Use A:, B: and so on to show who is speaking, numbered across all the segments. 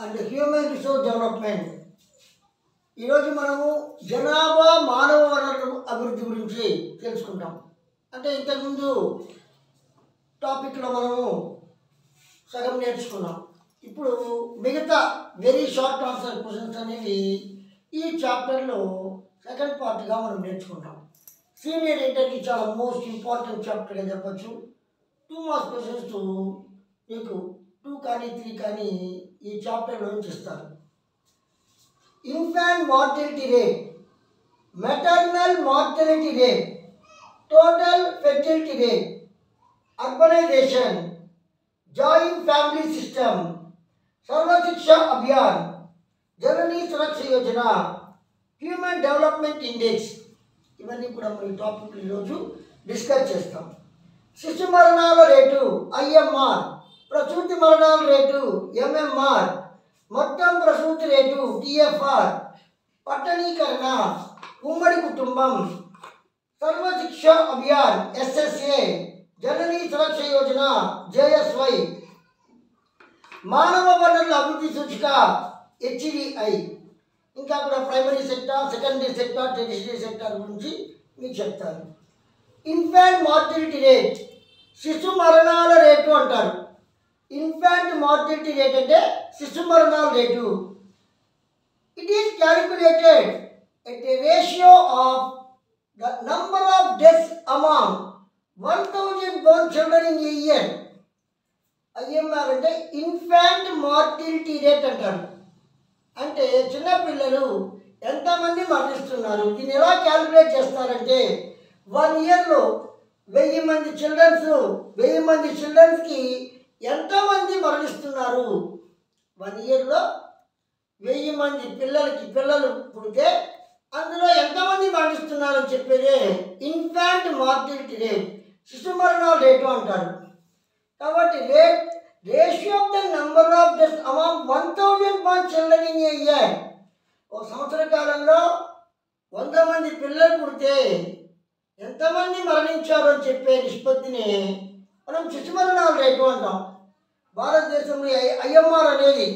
A: And human resource development. ఈరోజు మనము జనాభా మానవ వనరుల అభివృద్ధి గురించి తెలుసుకుంటాం. అంటే ఇంతకుముందు టాపిక్లో మనము సగం నేర్చుకున్నాం. ఇప్పుడు మిగతా వెరీ షార్ట్ ఆన్సర్ క్వశ్చన్స్ అనేవి ఈ చాప్టర్లో సెకండ్ పార్ట్గా మనం నేర్చుకుంటాం. సీనియర్ ఇంటర్కి చాలా మోస్ట్ ఇంపార్టెంట్ చాప్టర్గా చెప్పచ్చు. 2 మార్క్స్ క్వశ్చన్స్ మీకు 2 కానీ 3 కానీ ఈ చాప్టర్లో నుంచి ఇస్తారు. Infant mortality rate, maternal mortality rate, total fertility rate, urbanisation, joint family system, Sarva Shiksha Abhiyan, జననీ Suraksha Yojana, human development index, ఇవన్నీ కూడా మనం ఈ టాపిక్ ఈరోజు డిస్కస్ చేస్తాం. శిశు మరణాల రేటు ఐఎంఆర్, ప్రసూతి మరణాల రేటు ఎంఎంఆర్, మొత్తం ప్రసూతి రేటు టిఎఫ్ఆర్, పట్టణీకరణ, ఉమ్మడి కుటుంబం, సర్వశిక్ష అభియాన్ ఎస్ఎస్ఏ, జననీ సురక్ష యోజన జేఎస్వై, మానవ వనరుల అభివృద్ధి సూచిక హెచ్డిఐ, ఇంకా కూడా primary sector, secondary sector, tertiary sector గురించి మీకు చెప్తారు. ఇన్ఫాంట్ మార్టిలిటీ రేట్, శిశు మరణాల రేటు అంటారు. ఇన్ఫాంట్ మార్టిలిటీ రేట్ అంటే శిశు మరణాల rate. It is calculated at a ratio of the number of deaths among 1000 born children in a year. IMR అంటే ఇన్ఫాంట్ మార్టిలిటీ రేట్ అంటారు. అంటే చిన్నపిల్లలు ఎంతమంది మరణిస్తున్నారు. దీన్ని ఎలా క్యాలిక్యులేట్ చేస్తారంటే 1 ఇయర్లో 1000 మంది చిల్డ్రన్స్కి ఎంతమంది మరణిస్తున్నారు. 1 ఇయర్లో 1000 మంది పిల్లలు పుడితే అందులో ఎంతమంది మరణిస్తున్నారు అని చెప్పేదే ఇన్ఫాంట్ మార్టిలిటీ రేట్, శిశు మరణాల రేటు అంటారు. కాబట్టి ratio of the number of deaths among 1000 born children in a year. ఒక సంవత్సర కాలంలో 100 మంది పిల్లలు పుడితే ఎంతమంది మరణించారు అని చెప్పే నిష్పత్తిని మనం శిశు మరణాల రేటు అంటాం. భారతదేశంలో ఐఎంఆర్ అనేది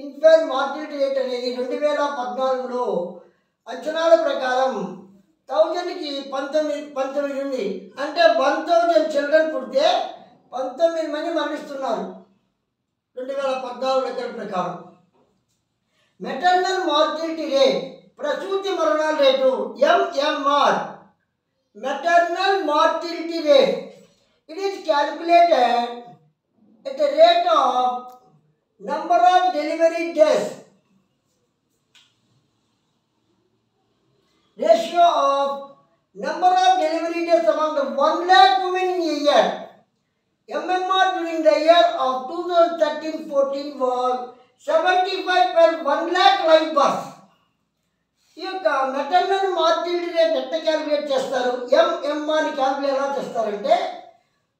A: ఇన్ఫాంట్ మార్టిలిటీ రేట్ అనేది 2014లో అంచనాల ప్రకారం 1000కి 19 ఉంది. అంటే 1000 చిల్డ్రన్ పుడితే 19 మంది మరణిస్తున్నారు 2014 లెక్కల ప్రకారం. మెటర్నల్ మార్టిలిటీ రేట్, ప్రసూతి మరణాల rate MMR, maternal mortality rate. It is calculated at the rate of number of delivery deaths, ratio of number of delivery deaths among the 1 lakh women in a year. MMR during the year of 2013-14 was 75 per 1 lakh live births. ఈ యొక్క maternal mortality rate ఎట్లా calculate చేస్తారు? ఎంఎంఆర్ని calculate ఎలా చేస్తారంటే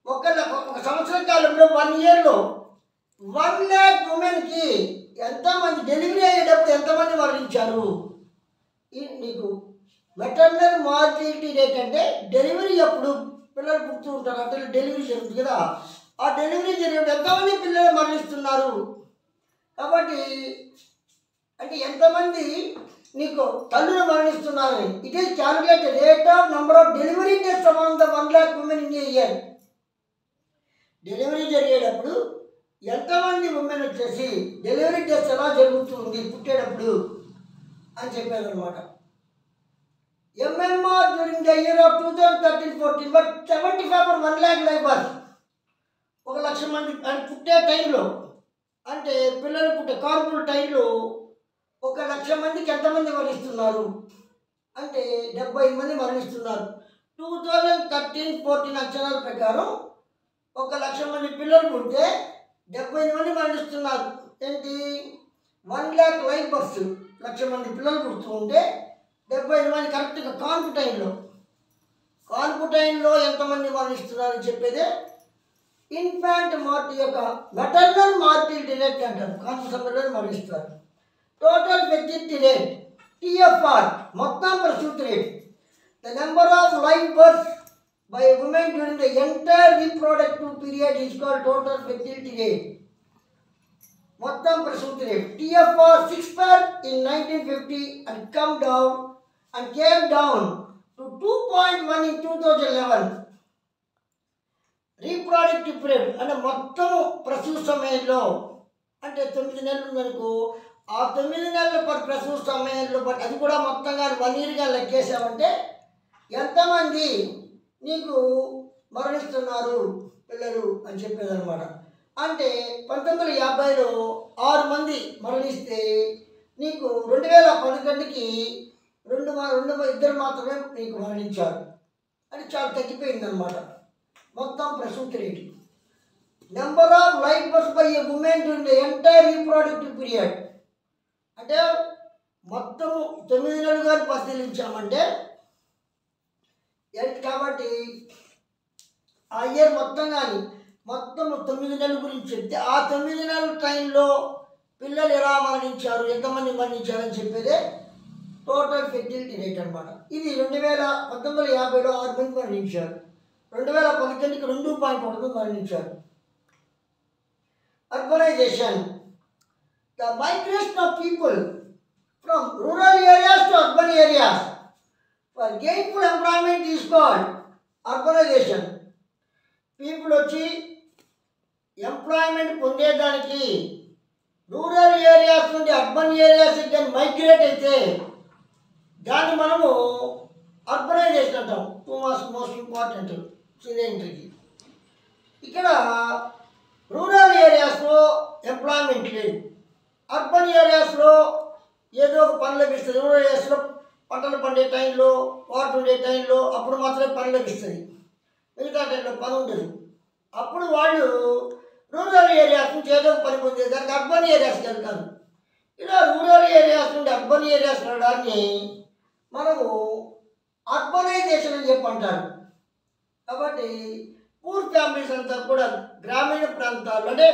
A: ఒక సంవత్సర కాలంలో 1 ఇయర్లో 1 lakh ఉమెన్కి ఎంతమంది డెలివరీ అయ్యేటప్పుడు ఎంతమంది మరణించారు. నీకు మెటర్నల్ మార్టిలిటీ రేట్ అంటే డెలివరీ అప్పుడు పిల్లలు పుడుతూ ఉంటారు, అంటే డెలివరీ జరుగుతుంది కదా, ఆ డెలివరీ జరిగినప్పుడు ఎంతమంది పిల్లలు మరణిస్తున్నారు. కాబట్టి అంటే ఎంతమంది నీకు తల్లులు మరణిస్తున్నారని. It is calculated rate of number of delivery deaths among the 1 lakh women in a year. Delivery జరిగేటప్పుడు ఎంతమంది ఉమెన్ వచ్చేసి డెలివరీ డెత్స్ ఎలా జరుగుతుంది పుట్టేటప్పుడు అని చెప్పారనమాట. MMR during the year of 2013-14 but 75 per 1 lakh live births. 1,00,000 మంది అని పుట్టే టైంలో, అంటే పిల్లలు పుట్టే కాన్పుల టైంలో 1,00,000 మందికి ఎంతమంది మరణిస్తున్నారు అంటే 75 మంది మరణిస్తున్నారు. 2013-14 అంచనాల ప్రకారం 1,00,000 మంది పిల్లలు పుడితే 75 మంది మరణిస్తున్నారు. ఏంటి 1 lakh లైవ్ బర్త్స్, 1,00,000 మంది పిల్లలు పుడుతూ ఉంటే 75 మంది కరెక్ట్గా కాన్పు టైంలో ఎంతమంది మరణిస్తున్నారని చెప్పేదే ఇన్ఫాంట్ మార్టిలిటీ యొక్క మెటర్నల్ మార్టిలిటీ రేట్ అంటారు. కాన్పు సమయంలో మరణిస్తారు. టోటల్ ఫెర్టిలిటీ రేట్ టిఎఫ్ఆర్, మొత్తం ప్రసూతి rate, the number of live births by a woman during the entire reproductive period is called total fertility rate. మొత్తం ప్రసూతి rate TFR 6 per in 1950 and came down to 2.1 in 2011. Reproductive period అంటే మొత్తం ప్రసూతి సమయంలో అంటే 9 నెలలు ఉందనుకో, ఆ 9 నెలల ప్రసూతి సమయంలో బట్ అది కూడా మొత్తంగా 1 yearగా లెక్కేసామంటే ఎంతమంది నీకు మరణిస్తున్నారు పిల్లలు అని చెప్పేదన్నమాట. అంటే 1950లో 6 మంది మరణిస్తే నీకు 2011కి 2 మాత్రమే నీకు మరణించారు. అది చాలా తగ్గిపోయిందన్నమాట మొత్తం ప్రసూతి rate. Number of life births by a women during the entire reproductive period అంటే మొత్తం 9 నెలలు కానీ పరిశీలించామంటే కాబట్టి ఆ ఇయర్ మొత్తం కానీ మొత్తం 9 నెలల గురించి చెప్తే ఆ 9 నెలల టైంలో పిల్లలు ఎలా మరణించారు, ఎంతమంది మరణించారని చెప్పేదే టోటల్ ఫెర్టిలిటీ రేట్ అనమాట. ఇది 1950లో 6 మంది మరణించారు, 2011కి 2.1 మరణించారు. Urbanisation, the migration of people from rural areas to urban areas for gainful employment is called urbanisation. People వచ్చి ఎంప్లాయ్మెంట్ పొందేదానికి రూరల్ ఏరియాస్ నుండి అర్బన్ ఏరియాస్కి కానీ మైగ్రేట్ అయితే దాన్ని మనము అర్బనైజేషన్ అంటాం. 2 మార్క్స్ మోస్ట్ ఇంపార్టెంట్ సిలిండర్కి. ఇక్కడ రూరల్ ఏరియాస్లో ఎంప్లాయ్మెంట్ లేదు, అర్బన్ ఏరియాస్లో ఏదో ఒక పని లభిస్తుంది. రూరల్ ఏరియాస్లో పంటలు పండే టైంలో, వాటర్ ఉండే టైంలో అప్పుడు మాత్రమే పని లభిస్తుంది, మిగతా టైంలో పని ఉండదు. అప్పుడు వాళ్ళు రూరల్ ఏరియాస్ నుంచి ఏదో ఒక పని పొందేదానికి అర్బన్ ఏరియాస్కి వెళ్తారు. ఇలా రూరల్ ఏరియాస్ నుండి అర్బన్ ఏరియాస్ వెళ్ళడాన్ని మనము అర్బనైజేషన్ అని చెప్పి అంటారు. కాబట్టి పూర్ ఫ్యామిలీస్ అంతా కూడా గ్రామీణ ప్రాంతాలు అంటే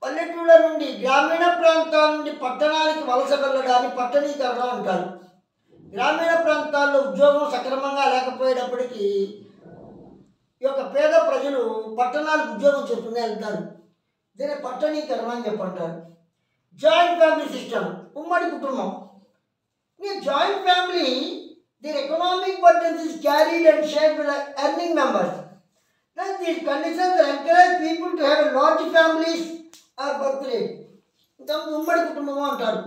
A: పల్లెటూళ్ళ నుండి గ్రామీణ ప్రాంతాల నుండి పట్టణానికి వలస వెళ్ళడాన్ని పట్టణీకరణ అంటారు. గ్రామీణ ప్రాంతాల్లో ఉద్యోగం సక్రమంగా లేకపోయేటప్పటికీ ఈ యొక్క పేద ప్రజలు పట్టణాలకు ఉద్యోగం చెప్పుకునే వెళ్తారు. దీన్ని పట్టణీకరణ అని చెప్పంటారు. జాయింట్ ఫ్యామిలీ సిస్టమ్, ఉమ్మడి కుటుంబం. ఈ joint family their economic burdens is carried and shared by the earning members. Thus, these conditions encourage people to have a large families or birth rate. ఉమ్మడి కుటుంబం అంటారు.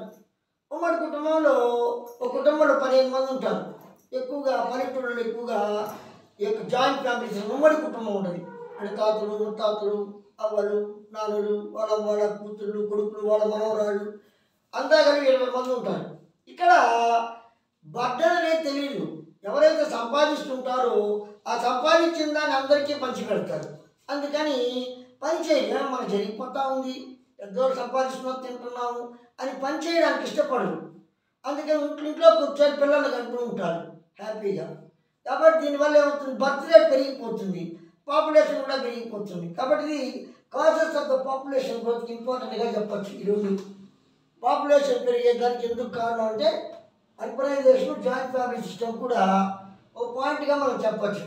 A: ఉమ్మడి కుటుంబంలో ఒక కుటుంబంలో 15 మంది ఉంటారు. ఎక్కువగా పల్లెటూళ్ళలో ఎక్కువగా ఈ యొక్క జాయింట్ ఫ్యామిలీస్ ఉమ్మడి కుటుంబం ఉంటుంది. అంటే తాతలు, ముత్తాతలు, అవ్వలు, నాన్నలు, వాళ్ళ కూతుళ్ళు, కొడుకులు, వాళ్ళ మనవరాళ్ళు అంతా కలిపి 20 మంది ఉంటారు. ఇక్కడ బర్డన్ అనేది తెలియదు. ఎవరైతే సంపాదిస్తుంటారో ఆ సంపాదించిన దాన్ని అందరికీ పంచి పెడతారు. అందుకని పని చేయడం మనకు జరిగిపోతూ ఉంది, పెద్దవాళ్ళు సంపాదిస్తున్నాం తింటున్నాము అని పని చేయడానికి ఇష్టపడరు. అందుకని ఇంట్లో కూర్చొని పిల్లలు కడుతూ ఉంటారు హ్యాపీగా. కాబట్టి దీనివల్ల ఏమవుతుంది, బర్త్ రేట్ పెరిగిపోతుంది, పాపులేషన్ కూడా పెరిగిపోతుంది. కాబట్టి ఇది కాజెస్ ఆఫ్ ద పాపులేషన్ గ్రోత్కి ఇంపార్టెంట్గా చెప్పచ్చు. ఈరోజు పాపులేషన్ పెరిగేదానికి ఎందుకు కారణం అంటే అర్బనైజేషన్, జాయింట్ ఫ్యామిలీ సిస్టమ్ కూడా ఒక పాయింట్గా మనం చెప్పచ్చు.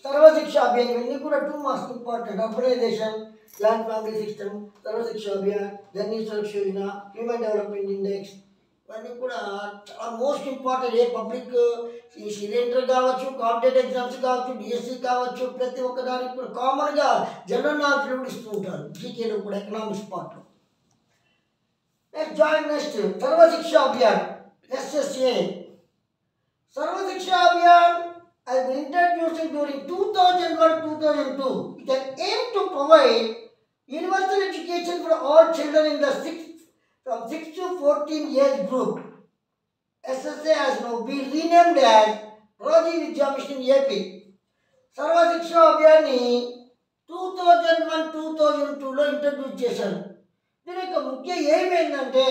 A: సర్వశిక్ష అభియాన్ ఇవన్నీ కూడా 2 marks important. Urbanisation, joint family system, Sarva Shiksha Abhiyan, journey Suraksha Yojana, human development index ఇవన్నీ కూడా చాలా మోస్ట్ ఇంపార్టెంట్. ఏ పబ్లిక్ ఈ సిలిండర్ కావచ్చు, కాంపిటేటివ్ ఎగ్జామ్స్ కావచ్చు, డిఎస్సి కావచ్చు, ప్రతి ఒక్కదానికి కూడా కామన్గా జనరల్ నాలెడ్జ్ కూడా ఇస్తూ ఉంటారు. జీకేలో కూడా ఎకనామిక్స్ పార్ట్లో. Next Sarva Shiksha Abhiyan SSA. Sarva Shiksha Abhiyan has been introduced during 2001-2002 with an aim to provide universal education for all children in the from 6 to 14 age group. SSA has now been renamed as Rajiv Vidya Mission AP. Sarva Shiksha Abhiyan 2001-2002లో introduce చేశారు. దీని యొక్క ముఖ్య aim ఏంటంటే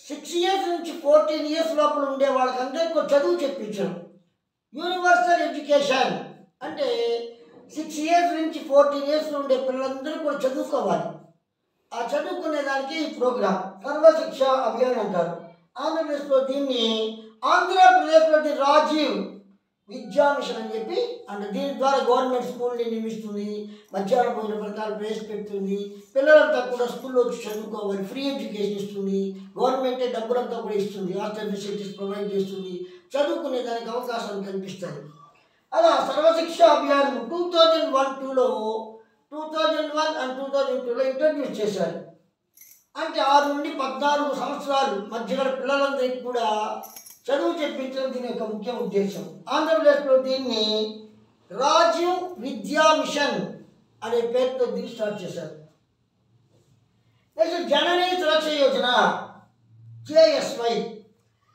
A: 6 years నుంచి 14 years లోపల ఉండే వాళ్ళకందరికీ చదువు చెప్పించడం. యూనివర్సల్ ఎడ్యుకేషన్ అంటే 6 years నుంచి 14 years ఉండే పిల్లలందరూ కూడా చదువుకోవాలి. ఆ చదువుకునేదానికి ఈ ప్రోగ్రామ్ సర్వశిక్ష అభియాన్ అంటారు. ఆంధ్రప్రదేశ్లో దీన్ని రాజీవ్ విద్యా మిషన్ అని చెప్పి అంటే దీని ద్వారా గవర్నమెంట్ స్కూల్ని నిర్మిస్తుంది, మధ్యాహ్న భోజన పథకాలు ప్రవేశపెడుతుంది, పిల్లలంతా కూడా స్కూల్లో వచ్చి చదువుకోవాలి, ఫ్రీ ఎడ్యుకేషన్ ఇస్తుంది, గవర్నమెంటే డబ్బులంతా కూడా ఇస్తుంది, హాస్టల్ ఫెసిలిటీస్ ప్రొవైడ్ చేస్తుంది, చదువుకునే దానికి అవకాశాలు కల్పిస్తుంది. అలా సర్వశిక్ష అభియాన్ 2001 and 2002లో ఇంట్రడ్యూస్ చేశారు. అంటే 6 నుండి 14 సంవత్సరాలు మధ్య గల పిల్లలందరికీ కూడా చదువు చెప్పించడం దీని యొక్క ముఖ్య ఉద్దేశం. ఆంధ్రప్రదేశ్లో దీన్ని రాజీవ్ విద్యా మిషన్ అనే పేరుతో దీన్ని స్టార్ట్ చేశారు. Next Janani Suraksha Yojana JSY.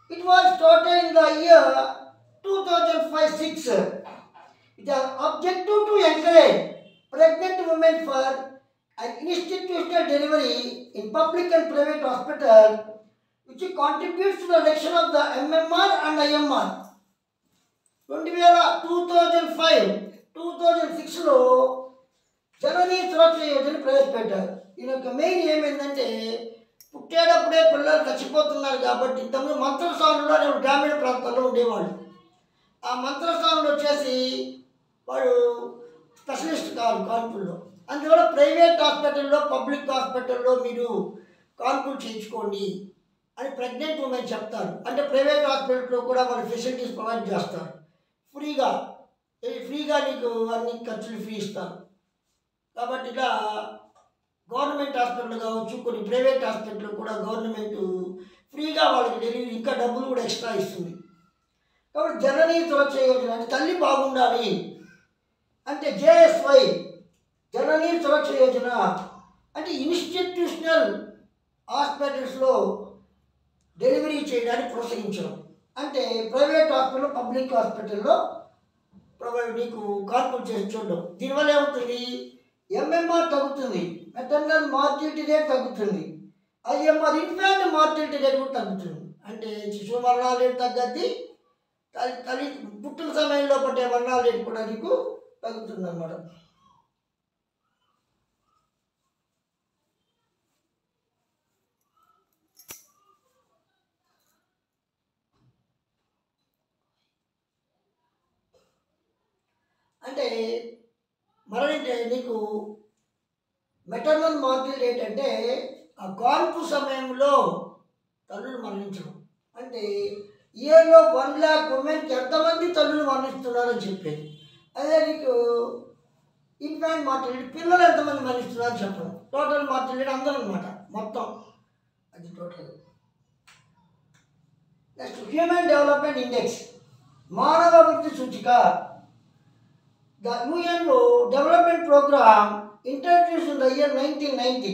A: It was started in the year 2005-06. It has objective to encourage pregnant women for an institutional delivery in public and private hospitals, which contributes to the reduction of the MMR and IMR. 2005-2006లో జననీ సురక్ష యోజన ప్రవేశపెట్టారు. దీని యొక్క main ఏమైందంటే పుట్టేటప్పుడే పిల్లలు చచ్చిపోతున్నారు కాబట్టి ఇంతకుముందు మంత్రస్థానంలో గ్రామీణ ప్రాంతాల్లో ఉండేవాళ్ళు. ఆ మంత్రస్థానంలో వచ్చేసి వాడు స్పెషలిస్ట్ కాదు కాన్పుల్లో. అందువల్ల ప్రైవేట్ హాస్పిటల్లో పబ్లిక్ హాస్పిటల్లో మీరు కాన్పులు చేయించుకోండి అని ప్రెగ్నెంట్ ఉమెన్ చెప్తారు. అంటే ప్రైవేట్ హాస్పిటల్లో కూడా వాళ్ళు ఫెసిలిటీస్ ప్రొవైడ్ చేస్తారు ఫ్రీగా నీకు అన్ని ఖర్చులు ఫ్రీ ఇస్తారు. కాబట్టి ఇలా గవర్నమెంట్ హాస్పిటల్ కావచ్చు, కొన్ని ప్రైవేట్ హాస్పిటల్లో కూడా గవర్నమెంట్ ఫ్రీగా వాళ్ళకి డెలివరీ ఇంకా డబ్బులు కూడా ఎక్స్ట్రా ఇస్తుంది. కాబట్టి జననీ సురక్ష యోజన అంటే తల్లి బాగుండాలి అంటే JSY జననీ సురక్ష యోజన అంటే ఇన్స్టిట్యూషనల్ హాస్పిటల్స్లో డెలివరీ చేయడానికి ప్రోత్సహించడం. అంటే ప్రైవేట్ హాస్పిటల్ పబ్లిక్ హాస్పిటల్లో నీకు కాన్పులు చేసి చూడడం. దీనివల్ల ఏమవుతుంది, MMR తగ్గుతుంది, మెటర్నల్ మార్టిలిటీ రేట్ తగ్గుతుంది, IMR ఇన్ఫాంట్ మార్టిలిటీ రేట్ కూడా తగ్గుతుంది. అంటే శిశువు మరణాల రేటు తగ్గద్ది, తల్లి పుట్టిన సమయంలో పట్టే మరణాల రేటు కూడా నీకు తగ్గుతుంది అన్నమాట. అంటే నీకు మెటర్నల్ మార్టిలిటీ రేట్ అంటే ఆ కాన్పు సమయంలో తల్లులు మరణించడం. అంటే ఇయర్లో 1 lakh ఉమెన్కి ఎంతమంది తల్లులు మరణిస్తున్నారని చెప్పేది. అదే నీకు ఇన్ఫాంట్ మార్టిలిటీ పిల్లలు ఎంతమంది మరణిస్తున్నారని చెప్పడం. టోటల్ మార్టిలిటీ అందరూ అనమాట మొత్తం అది total. Next human development index మానవ అభివృద్ధి సూచిక. The UNO development program introduced in the year 1990.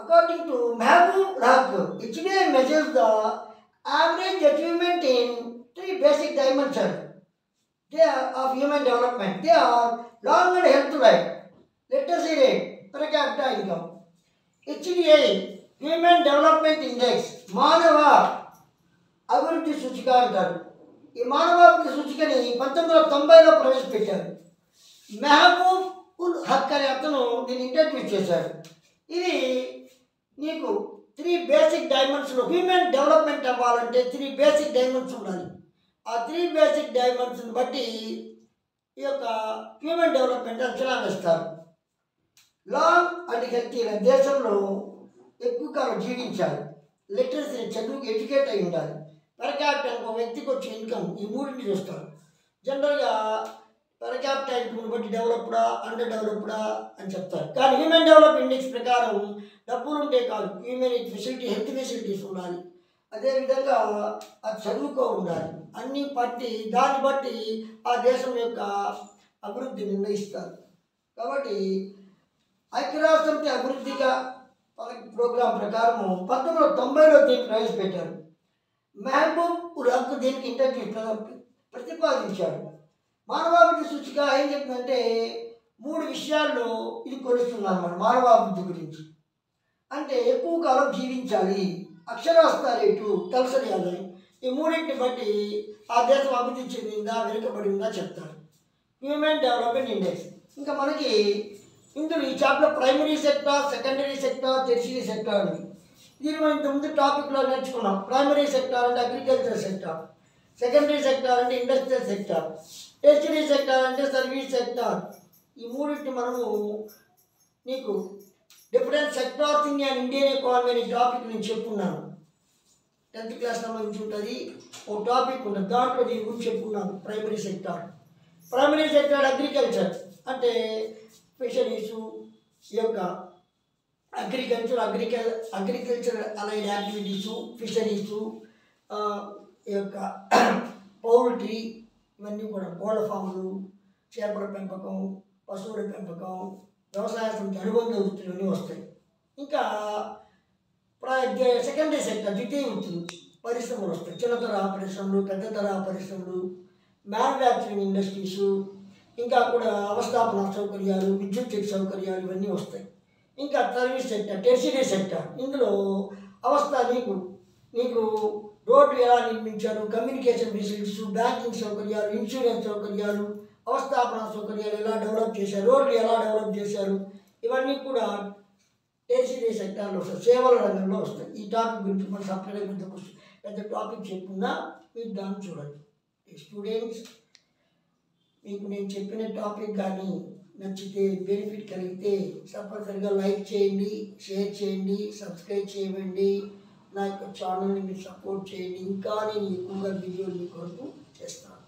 A: According to Mahbub Haq, HDI measures the average achievement in 3 basic dimensions of human development. They are long and healthy life, literacy rate, per capita income. HDI Human Development Index మానవ అభివృద్ధి సూచిక అంటారు. ఈ మానవాభివృద్ధి సూచికని 1990లో ప్రవేశపెట్టారు. మెహబూబ్ ఉల్ హక్ అనే అతను దీన్ని introduce చేశాడు. ఇది నీకు 3 బేసిక్ డైమెన్షన్లో హ్యూమన్ డెవలప్మెంట్ అవ్వాలంటే 3 బేసిక్ డైమెన్షన్ ఉండాలి. ఆ 3 బేసిక్ డైమెన్షన్ బట్టి ఈ యొక్క హ్యూమన్ డెవలప్మెంట్ అంచనా వేస్తారు. లాంగ్ అండ్ హెల్తీ దేశంలో ఎక్కువ కాలం జీవించాలి, లిటరసీ చదువుకి ఎడ్యుకేట్ అయి ఉండాలి, పెర్ క్యాపిటల్ ఒక వ్యక్తికి వచ్చే ఇన్కమ్, ఈ మూడింటిని చూస్తారు. జనరల్గా పెర్ క్యాపిటల్ ఇన్కమ్ బట్టి డెవలప్డా అండర్ డెవలప్డా అని చెప్తారు. కానీ హ్యూమన్ డెవలప్మెంట్ ఇండెక్స్ ప్రకారం డబ్బులు ఉంటే కాదు, హ్యూమన్ ఫెసిలిటీ హెల్త్ ఫెసిలిటీస్ ఉండాలి, అదేవిధంగా అది చదువుకో ఉండాలి, అన్నీ బట్టి దాన్ని బట్టి ఆ దేశం యొక్క అభివృద్ధి నిర్ణయిస్తారు. కాబట్టి ఐక్యరాష్ట్రసమితి అభివృద్ధిగా ప్రోగ్రాం ప్రకారం 1990లో దీన్ని ప్రవేశపెట్టారు. మెహబూబ్ ఉల్ హక్ దీనికి ఇంట్రడ్యూస్ ప్రతిపాదించాడు. మానవాభివృద్ధి సూచిక ఏం చెప్తుందంటే 3 విషయాల్లో ఇది కొలుస్తుంది అన్నమాట మానవాభివృద్ధి గురించి. అంటే ఎక్కువ కాలం జీవించాలి, అక్షరాస్యత రేటు, తలసరి ఆదాయం, ఈ మూడింటిని బట్టి ఆ దేశం అభివృద్ధి చెందిందా వెనుకబడిందా చెప్తారు. Human development index. ఇంకా మనకి ఇందులో ఈ chapter primary sector, secondary sector, tertiary sector అని. దీన్ని మనం ఇంతకుముందు టాపిక్లో నేర్చుకున్నాం. ప్రైమరీ సెక్టార్ అంటే అగ్రికల్చర్ సెక్టార్, సెకండరీ సెక్టార్ అంటే ఇండస్ట్రియల్ సెక్టార్, టెర్షియరీ సెక్టార్ అంటే సర్వీస్ సెక్టార్. ఈ మూడింటిని మనము నీకు different sectors in and Indian economy అనే టాపిక్ నేను చెప్పున్నాను. 10th క్లాస్ సంబంధించి ఉంటుంది, ఓ టాపిక్ ఉంటుంది, దాంట్లో దీని గురించి చెప్పుకున్నాను. ప్రైమరీ సెక్టార్ అగ్రికల్చర్ అంటే ఫిషరీసు, ఈ యొక్క అగ్రికల్చర్ అలైడ్ యాక్టివిటీసు, ఫిషరీసు, ఈ యొక్క పౌల్ట్రీ, ఇవన్నీ కూడా కోళ్ళ ఫాములు, చేపల పెంపకం, పశువుల పెంపకం, వ్యవసాయ అనుబంధ వృత్తులు అన్నీ వస్తాయి. ఇంకా సెకండరీ సెక్టర్ ద్వితీయ వృత్తులు, పరిశ్రమలు వస్తాయి. చిన్నతర పరిశ్రమలు, పెద్ద తరహా పరిశ్రమలు, మ్యానుఫ్యాక్చరింగ్ ఇండస్ట్రీసు, ఇంకా కూడా అవస్థాపన సౌకర్యాలు, విద్యుత్ సౌకర్యాలు ఇవన్నీ వస్తాయి. ఇంకా సర్వీస్ సెక్టర్, టెర్షియరీ సెక్టర్, ఇందులో నీకు రోడ్లు ఎలా నిర్మించారు, కమ్యూనికేషన్ ఫెసిలిటీస్, బ్యాంకింగ్ సౌకర్యాలు, ఇన్సూరెన్స్ సౌకర్యాలు, అవస్థాపన సౌకర్యాలు ఎలా డెవలప్ చేశారు, రోడ్లు ఎలా డెవలప్ చేశారు, ఇవన్నీ కూడా టెర్షియరీ సెక్టార్లో వస్తాయి, సేవల రంగంలో వస్తాయి. ఈ టాపిక్ గురించి మనం సపరేట్గా పెద్ద టాపిక్ చెప్పుకున్నా మీరు దాన్ని చూడండి. స్టూడెంట్స్, మీకు నేను చెప్పిన టాపిక్ కానీ నచ్చితే, బెనిఫిట్ కలిగితే తప్పనిసరిగా లైక్ చేయండి, షేర్ చేయండి, సబ్స్క్రైబ్ చేయండి. నా యొక్క ఛానల్ని మీరు సపోర్ట్ చేయండి. ఇంకా నేను ఎక్కువగా వీడియోలు మీ కొరకు చేస్తాను.